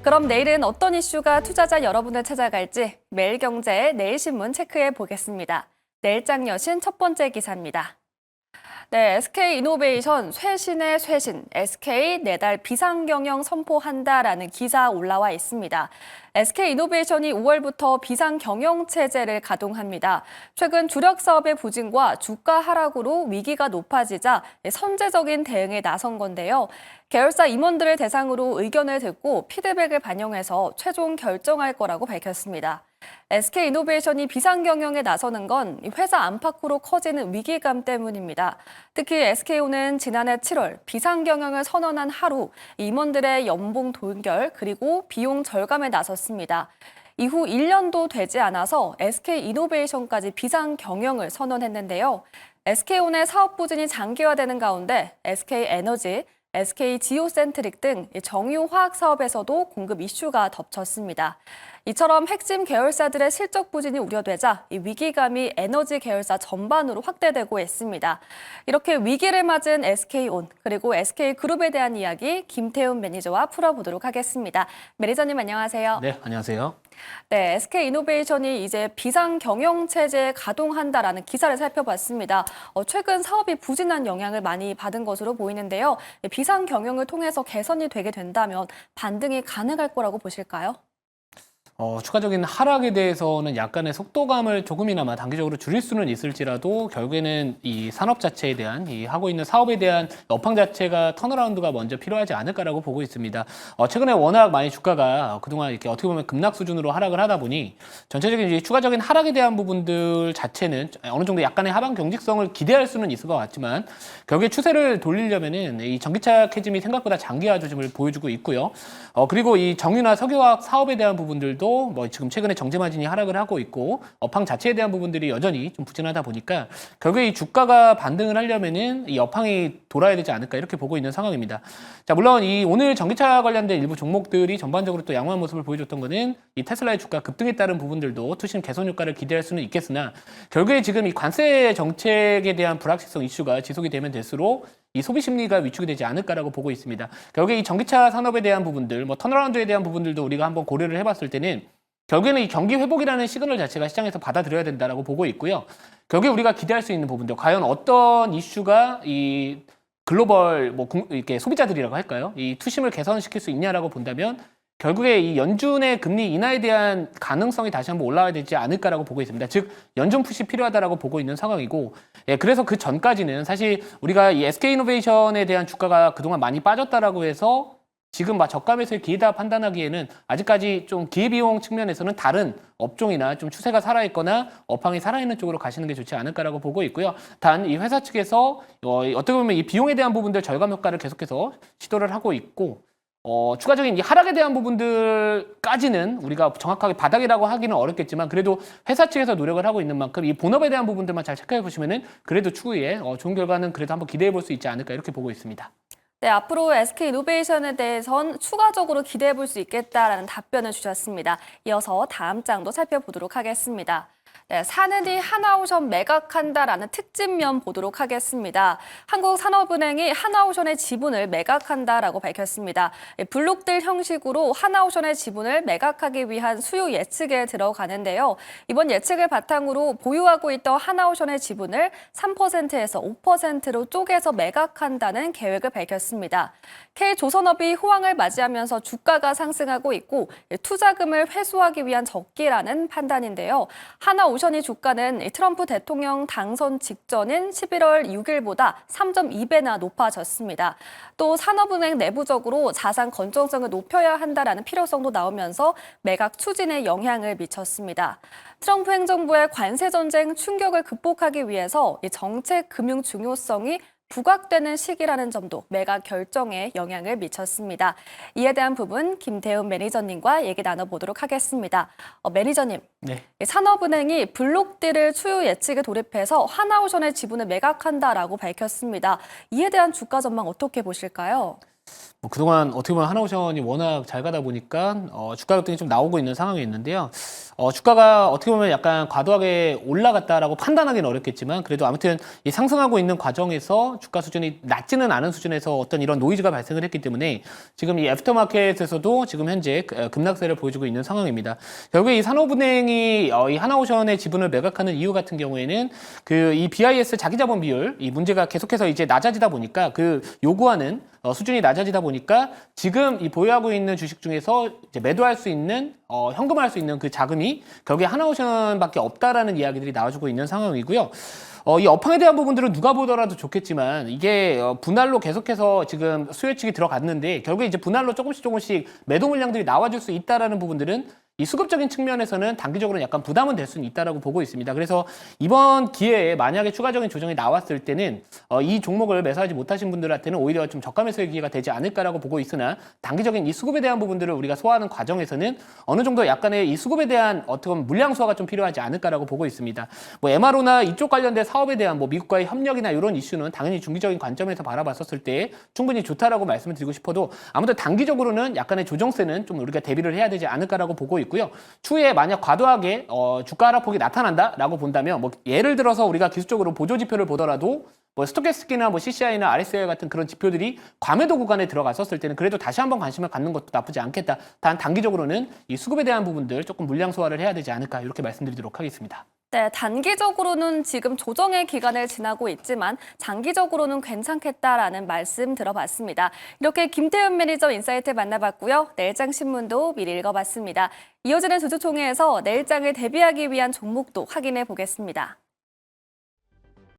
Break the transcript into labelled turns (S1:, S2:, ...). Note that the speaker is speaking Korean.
S1: 그럼 내일은 어떤 이슈가 투자자 여러분을 찾아갈지 매일경제의 내일신문 체크해 보겠습니다. 내일장 여신 첫 번째 기사입니다. 네, SK이노베이션 쇄신의 쇄신, SK 내달 비상경영 선포한다라는 기사 올라와 있습니다. SK이노베이션이 5월부터 비상경영체제를 가동합니다. 최근 주력 사업의 부진과 주가 하락으로 위기가 높아지자 선제적인 대응에 나선 건데요. 계열사 임원들을 대상으로 의견을 듣고 피드백을 반영해서 최종 결정할 거라고 밝혔습니다. SK이노베이션이 비상경영에 나서는 건 회사 안팎으로 커지는 위기감 때문입니다. 특히 SK오는 지난해 7월 비상경영을 선언한 하루 임원들의 연봉 동결 그리고 비용 절감에 나섰습니다. 이후 1년도 되지 않아서 SK이노베이션까지 비상경영을 선언했는데요. SK온의 사업 부진이 장기화되는 가운데 SK에너지, SK지오센트릭 등 정유 화학 사업에서도 공급 이슈가 덮쳤습니다. 이처럼 핵심 계열사들의 실적 부진이 우려되자 이 위기감이 에너지 계열사 전반으로 확대되고 있습니다. 이렇게 위기를 맞은 SK온 그리고 SK그룹에 대한 이야기 김태훈 매니저와 풀어보도록 하겠습니다. 매니저님 안녕하세요.
S2: 네, 안녕하세요.
S1: 네, SK이노베이션이 이제 비상경영체제에 가동한다라는 기사를 살펴봤습니다. 최근 사업이 부진한 영향을 많이 받은 것으로 보이는데요. 비상경영을 통해서 개선이 되게 된다면 반등이 가능할 거라고 보실까요?
S2: 추가적인 하락에 대해서는 약간의 속도감을 조금이나마 단기적으로 줄일 수는 있을지라도 결국에는 이 산업 자체에 대한 이 하고 있는 사업에 대한 업황 자체가 턴어라운드가 먼저 필요하지 않을까라고 보고 있습니다. 최근에 워낙 많이 주가가 그동안 이렇게 어떻게 보면 급락 수준으로 하락을 하다 보니 전체적인 이제 추가적인 하락에 대한 부분들 자체는 어느 정도 약간의 하방 경직성을 기대할 수는 있을 것 같지만 결국에 추세를 돌리려면은 이 전기차 캐즘이 생각보다 장기화 조짐을 보여주고 있고요. 그리고 이 정유나 석유화학 사업에 대한 부분들도 뭐 지금 최근에 정제 마진이 하락을 하고 있고 업황 자체에 대한 부분들이 여전히 좀 부진하다 보니까 결국에 이 주가가 반등을 하려면은 이 업황이 돌아야 되지 않을까 이렇게 보고 있는 상황입니다. 자, 물론 이 오늘 전기차 관련된 일부 종목들이 전반적으로 또 양호한 모습을 보여줬던 거는 이 테슬라의 주가 급등에 따른 부분들도 투심 개선 효과를 기대할 수는 있겠으나 결국에 지금 이 관세 정책에 대한 불확실성 이슈가 지속이 되면 될수록 이 소비 심리가 위축이 되지 않을까라고 보고 있습니다. 결국에 이 전기차 산업에 대한 부분들, 뭐 턴어라운드에 대한 부분들도 우리가 한번 고려를 해봤을 때는 결국에는 이 경기 회복이라는 시그널 자체가 시장에서 받아들여야 된다라고 보고 있고요. 결국에 우리가 기대할 수 있는 부분들, 과연 어떤 이슈가 이 글로벌 이렇게 소비자들이라고 할까요? 이 투심을 개선시킬 수 있냐라고 본다면 결국에 이 연준의 금리 인하에 대한 가능성이 다시 한번 올라와야 되지 않을까라고 보고 있습니다. 즉 연준 푸시 필요하다라고 보고 있는 상황이고, 그래서 그 전까지는 사실 우리가 이 SK이노베이션에 대한 주가가 그동안 많이 빠졌다라고 해서 지금 막 저가 매수의 기회다 판단하기에는 아직까지 좀 기회비용 측면에서는 다른 업종이나 좀 추세가 살아있거나 업황이 살아있는 쪽으로 가시는 게 좋지 않을까라고 보고 있고요. 단 이 회사 측에서 어떻게 보면 이 비용에 대한 부분들 절감 효과를 계속해서 시도를 하고 있고, 추가적인 이 하락에 대한 부분들까지는 우리가 정확하게 바닥이라고 하기는 어렵겠지만 그래도 회사 측에서 노력을 하고 있는 만큼 이 본업에 대한 부분들만 잘 체크해 보시면은 그래도 추후에 좋은 결과는 그래도 한번 기대해 볼 수 있지 않을까 이렇게 보고 있습니다.
S1: 네, 앞으로 SK이노베이션에 대해선 추가적으로 기대해 볼 수 있겠다라는 답변을 주셨습니다. 이어서 다음 장도 살펴보도록 하겠습니다. 네, 사느니 하나오션 매각한다라는 특집면 보도록 하겠습니다. 한국산업은행이 하나오션의 지분을 매각한다라고 밝혔습니다. 블록들 형식으로 하나오션의 지분을 매각하기 위한 수요 예측에 들어가는데요. 이번 예측을 바탕으로 보유하고 있던 하나오션의 지분을 3%에서 5%로 쪼개서 매각한다는 계획을 밝혔습니다. K조선업이 호황을 맞이하면서 주가가 상승하고 있고 투자금을 회수하기 위한 적기라는 판단인데요. 하나오션이 주가는 트럼프 대통령 당선 직전인 11월 6일보다 3.2배나 높아졌습니다. 또 산업은행 내부적으로 자산 건전성을 높여야 한다라는 필요성도 나오면서 매각 추진에 영향을 미쳤습니다. 트럼프 행정부의 관세 전쟁 충격을 극복하기 위해서 이 정책 금융 중요성이 부각되는 시기라는 점도 매각 결정에 영향을 미쳤습니다. 이에 대한 부분 김태훈 매니저님과 얘기 나눠보도록 하겠습니다. 매니저님,
S2: 네.
S1: 산업은행이 블록딜을 추후 예측에 돌입해서 하나오션의 지분을 매각한다라고 밝혔습니다. 이에 대한 주가 전망 어떻게 보실까요?
S2: 그동안 어떻게 보면 하나오션이 워낙 잘 가다 보니까 주가 급등이 좀 나오고 있는 상황이 있는데요. 주가가 어떻게 보면 약간 과도하게 올라갔다라고 판단하기는 어렵겠지만 그래도 아무튼 이 상승하고 있는 과정에서 주가 수준이 낮지는 않은 수준에서 어떤 이런 노이즈가 발생을 했기 때문에 지금 이 애프터마켓에서도 지금 현재 급락세를 보여주고 있는 상황입니다. 결국에 이 산업은행이 이 하나오션의 지분을 매각하는 이유 같은 경우에는 이 BIS 자기자본 비율 이 문제가 계속해서 이제 낮아지다 보니까 요구하는 수준이 낮아지다 보니까 지금 이 보유하고 있는 주식 중에서 이제 매도할 수 있는 현금화할 수 있는 그 자금이 결국에 하나오션밖에 없다라는 이야기들이 나와주고 있는 상황이고요. 이 업황에 대한 부분들은 누가 보더라도 좋겠지만 이게 분할로 계속해서 지금 수요 측이 들어갔는데 결국에 이제 분할로 조금씩 매도 물량들이 나와줄 수 있다라는 부분들은 이 수급적인 측면에서는 단기적으로는 약간 부담은 될 수는 있다라고 보고 있습니다. 그래서 이번 기회에 만약에 추가적인 조정이 나왔을 때는 이 종목을 매수하지 못하신 분들한테는 오히려 좀 저가 매수의 기회가 되지 않을까라고 보고 있으나 단기적인 이 수급에 대한 부분들을 우리가 소화하는 과정에서는 어느 정도 약간의 이 수급에 대한 어떻게 보면 물량 소화가 좀 필요하지 않을까라고 보고 있습니다. MRO나 이쪽 관련된 사업에 대한 미국과의 협력이나 이런 이슈는 당연히 중기적인 관점에서 바라봤었을 때 충분히 좋다라고 말씀을 드리고 싶어도 아무튼 단기적으로는 약간의 조정세는 좀 우리가 대비를 해야 되지 않을까라고 보고 있고요. 추후에 만약 과도하게 주가 하락폭이 나타난다라고 본다면 예를 들어서 우리가 기술적으로 보조 지표를 보더라도 스토캐스틱이나 CCI나 RSI 같은 그런 지표들이 과매도 구간에 들어갔었을 때는 그래도 다시 한번 관심을 갖는 것도 나쁘지 않겠다. 단 단기적으로는 이 수급에 대한 부분들 조금 물량 소화를 해야 되지 않을까 이렇게 말씀드리도록 하겠습니다.
S1: 네, 단기적으로는 지금 조정의 기간을 지나고 있지만 장기적으로는 괜찮겠다라는 말씀 들어봤습니다. 이렇게 김태훈 매니저 인사이트 만나봤고요. 내일장 신문도 미리 읽어봤습니다. 이어지는 주주총회에서 내일장을 대비하기 위한 종목도 확인해 보겠습니다.